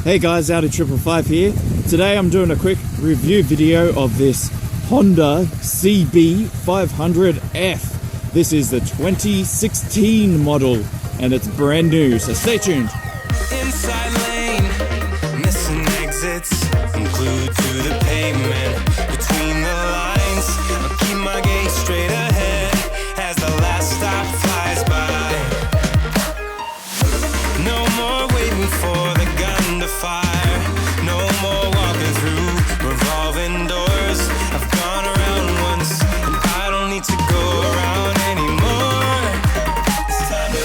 Hey guys, Audi 555 here. Today I'm doing a quick review video of this Honda CB500F. This is the 2016 model and it's brand new, so stay tuned. Inside lane, missing exits, I'm glued to the pavement, between the lines, I'll keep my gaze straight ahead, as the last stop flies by. No more waiting for the gun to fire, no more walking through revolving doors. I've gone around once, and I don't need to go around anymore. It's time to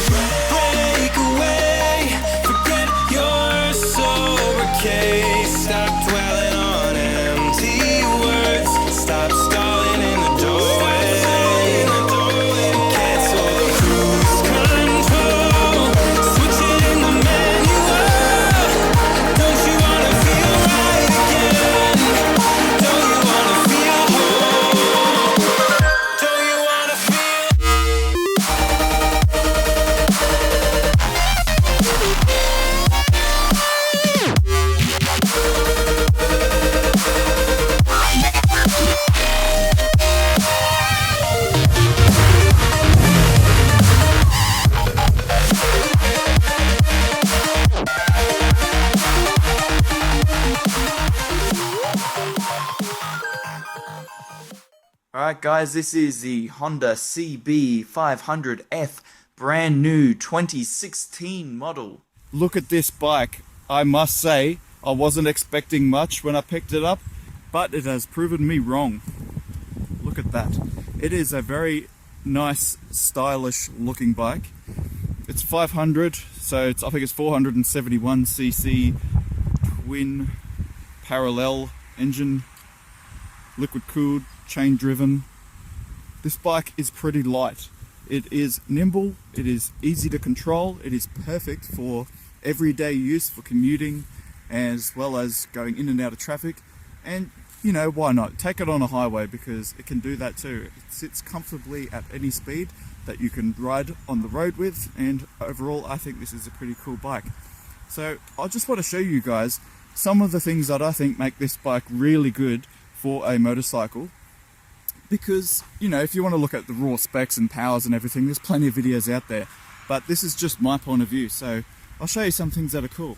break away, forget your sober case. Stop dwelling on empty words, stop stalling in the doorway. Cancel the cruise control, switching the manual. Don't you wanna feel right again? Don't you wanna feel whole? Don't you wanna feel? Alright guys, this is the Honda CB500F brand new 2016 model. Look at this bike. I must say, I wasn't expecting much when I picked it up, but it has proven me wrong. Look at that. It is a very nice, stylish looking bike. It's 500, so I think it's 471cc twin parallel engine, liquid cooled, chain driven. This bike is pretty light. It is nimble, it is easy to control, it is perfect for everyday use, for commuting as well as going in and out of traffic. And you know, why not? Take it on a highway because it can do that too. It sits comfortably at any speed that you can ride on the road with, and overall I think this is a pretty cool bike. So I just want to show you guys some of the things that I think make this bike really good for a motorcycle. Because, you know, if you want to look at the raw specs and powers and everything, there's plenty of videos out there. But this is just my point of view, so I'll show you some things that are cool.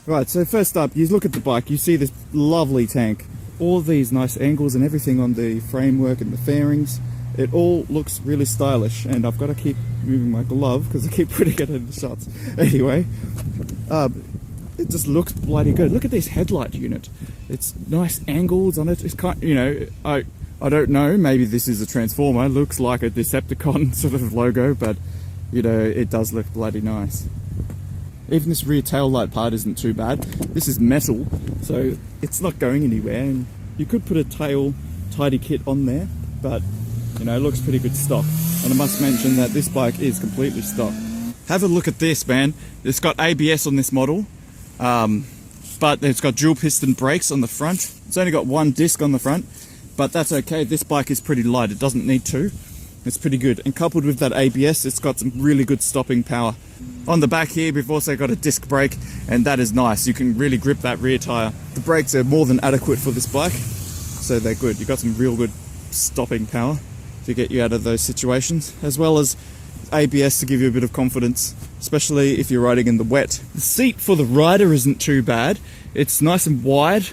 Right, so first up, you look at the bike, you see this lovely tank. All these nice angles and everything on the framework and the fairings. It all looks really stylish, and I've got to keep moving my glove because I keep putting it in the shots. Anyway, it just looks bloody good. Look at this headlight unit. It's nice angles on it. It's kind, you know, I don't know. Maybe this is a transformer. It looks like a Decepticon sort of logo, but you know, it does look bloody nice. Even this rear tail light part isn't too bad. This is metal, so it's not going anywhere. And you could put a tail tidy kit on there, but you know, it looks pretty good stock. And I must mention that this bike is completely stock. Have a look at this, man. It's got ABS on this model, but it's got dual piston brakes on the front. It's only got one disc on the front, but that's okay. This bike is pretty light. It doesn't need two. It's pretty good. And coupled with that ABS, it's got some really good stopping power. On the back here, we've also got a disc brake, and that is nice. You can really grip that rear tire. The brakes are more than adequate for this bike, so they're good. You've got some real good stopping power to get you out of those situations, as well as ABS to give you a bit of confidence, especially if you're riding in the wet. The seat for the rider isn't too bad. It's nice and wide,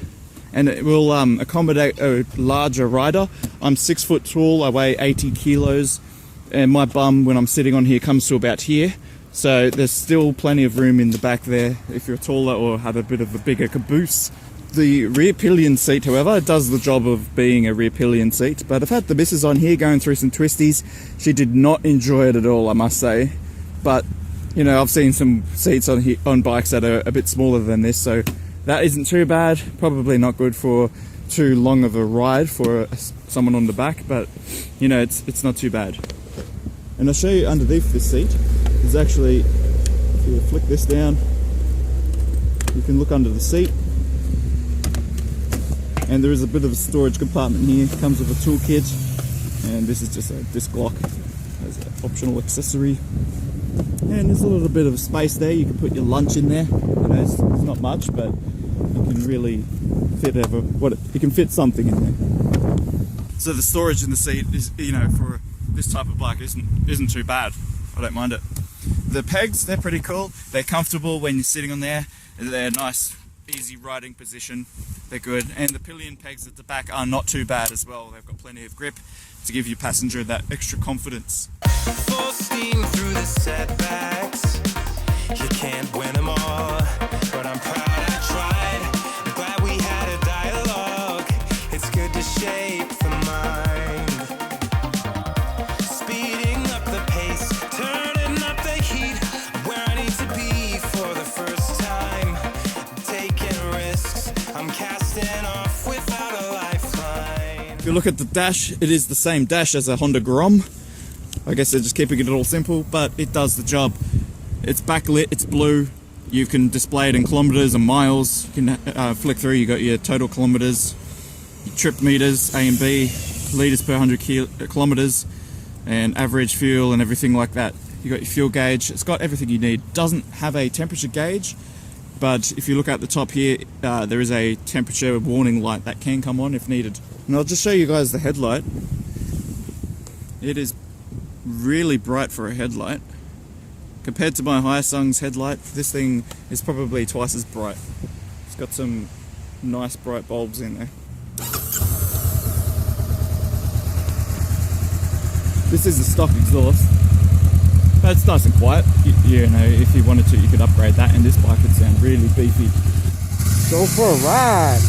and it will accommodate a larger rider. I'm 6 foot tall, I weigh 80 kilos, and my bum when I'm sitting on here comes to about here. So there's still plenty of room in the back there if you're taller or have a bit of a bigger caboose. The rear pillion seat, however, does the job of being a rear pillion seat, but I've had the missus on here going through some twisties. She did not enjoy it at all, I must say. But, you know, I've seen some seats on bikes that are a bit smaller than this, so that isn't too bad. Probably not good for too long of a ride for someone on the back, but, you know, it's not too bad. And I'll show you underneath this seat. There's actually, if you flick this down, you can look under the seat. And there is a bit of a storage compartment here. It comes with a toolkit, and this is just a disc lock as an optional accessory. And there's a little bit of space there. You can put your lunch in there. You know, it's not much, but you can really fit you can fit something in there. So the storage in the seat is, you know, for this type of bike isn't too bad. I don't mind it. The pegs, they're pretty cool. They're comfortable when you're sitting on there. They're nice, easy riding position. They're good. And the pillion pegs at the back are not too bad as well. They've got plenty of grip to give your passenger that extra confidence. Full steam through the setbacks. You can't win them all, but I'm proud I tried. I'm glad we had a dialogue. It's good to shape the mind. Speeding up the pace, turning up the heat. Where I need to be for the first time. Taking risks, I'm casting off without a lifeline. If you look at the dash, it is the same dash as a Honda Grom. I guess they're just keeping it all simple, but it does the job. It's backlit, it's blue. You can display it in kilometers and miles. You can flick through, you got your total kilometers, your trip meters, A and B, liters per 100 kilometers, and average fuel and everything like that. You got your fuel gauge. It's got everything you need. Doesn't have a temperature gauge, but if you look at the top here, there is a temperature warning light that can come on if needed. And I'll just show you guys the headlight. It is really bright for a headlight. Compared to my Hyosung's headlight, this thing is probably twice as bright. It's got some nice bright bulbs in there. This is the stock exhaust, but it's nice and quiet. You know, if you wanted to, you could upgrade that, and this bike would sound really beefy. Go for a ride!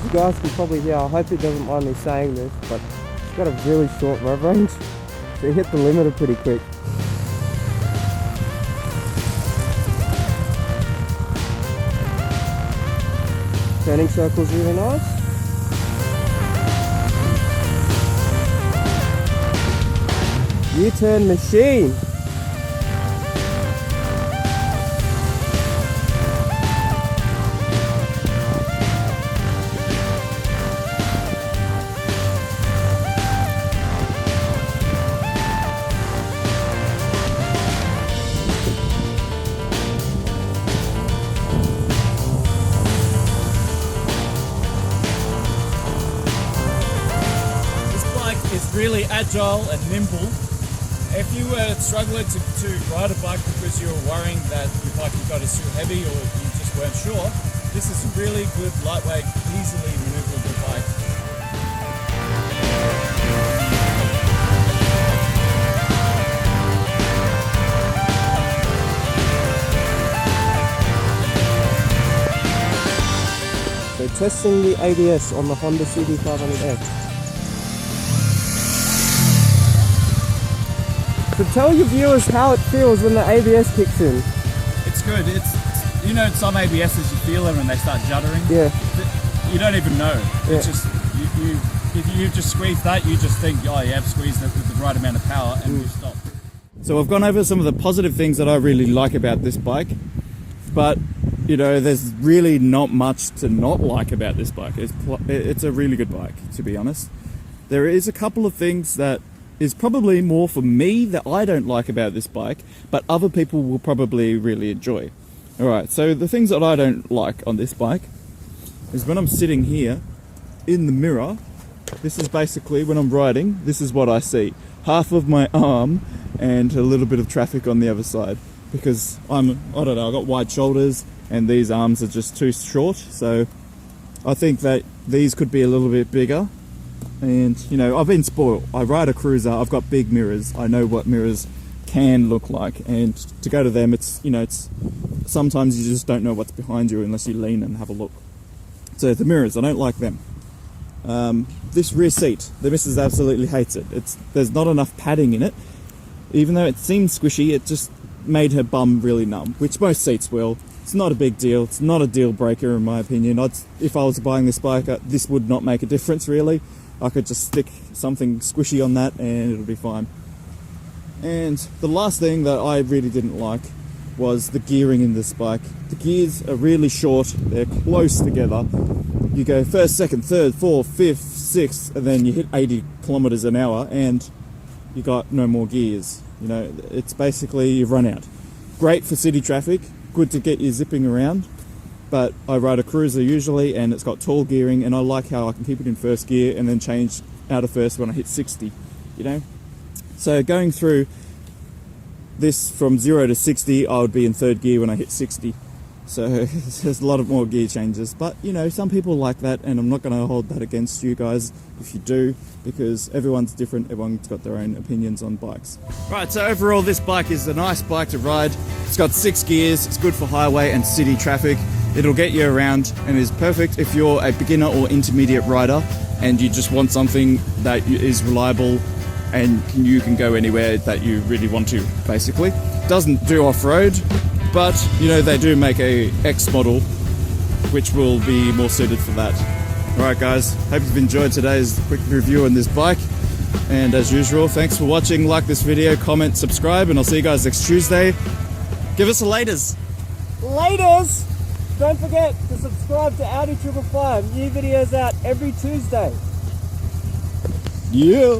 You guys can probably hear, I hope it doesn't mind me saying this, but it's got a really short rev range, so you hit the limiter pretty quick. Turning circle's really nice. U-turn machine. Is really agile and nimble. If you were struggling to ride a bike because you were worrying that your bike you got is too heavy or you just weren't sure, this is a really good, lightweight, easily maneuverable bike. So testing the ABS on the Honda CB500F. So tell your viewers how it feels when the ABS kicks in. It's good. It's you know, some ABSs you feel them and they start juddering. Yeah. You don't even know. Yeah. It's just if you just squeeze that, you just think, oh, you have squeezed it with the right amount of power, and you stop. So I've gone over some of the positive things that I really like about this bike, but you know, there's really not much to not like about this bike. It's a really good bike, to be honest. There is a couple of things that is probably more for me that I don't like about this bike, but other people will probably really enjoy. Alright, so the things that I don't like on this bike is when I'm sitting here in the mirror, this is basically when I'm riding, this is what I see. Half of my arm and a little bit of traffic on the other side, because I don't know, I've got wide shoulders and these arms are just too short, so I think that these could be a little bit bigger. And you know, I've been spoiled. I ride a cruiser, I've got big mirrors, I know what mirrors can look like, and to go to them, it's, you know, it's sometimes you just don't know what's behind you unless you lean and have a look. So the mirrors, I don't like them. This rear seat, the missus absolutely hates it. There's not enough padding in it. Even though it seems squishy, it just made her bum really numb, which most seats will. It's not a big deal. It's not a deal breaker in my opinion. If I was buying this bike, this would not make a difference really. I could just stick something squishy on that and it'll be fine. And the last thing that I really didn't like was the gearing in this bike. The gears are really short, they're close together. You go first, second, third, fourth, fifth, sixth, and then you hit 80 kilometers an hour and you got no more gears. You know, it's basically you've run out. Great for city traffic, good to get you zipping around, but I ride a cruiser usually and it's got tall gearing and I like how I can keep it in first gear and then change out of first when I hit 60, you know? So going through this from 0 to 60, I would be in third gear when I hit 60. So there's a lot of more gear changes, but you know, some people like that and I'm not going to hold that against you guys if you do, because everyone's different, everyone's got their own opinions on bikes. Right, so overall this bike is a nice bike to ride. It's got 6 gears, it's good for highway and city traffic. It'll get you around and is perfect if you're a beginner or intermediate rider and you just want something that is reliable and you can go anywhere that you really want to, basically. Doesn't do off-road, but you know, they do make a X model which will be more suited for that. Alright guys, hope you've enjoyed today's quick review on this bike, and as usual, thanks for watching. Like this video, comment, subscribe, and I'll see you guys next Tuesday. Give us a laters! Laters! Don't forget to subscribe to Audi 555. New videos out every Tuesday. Yeah!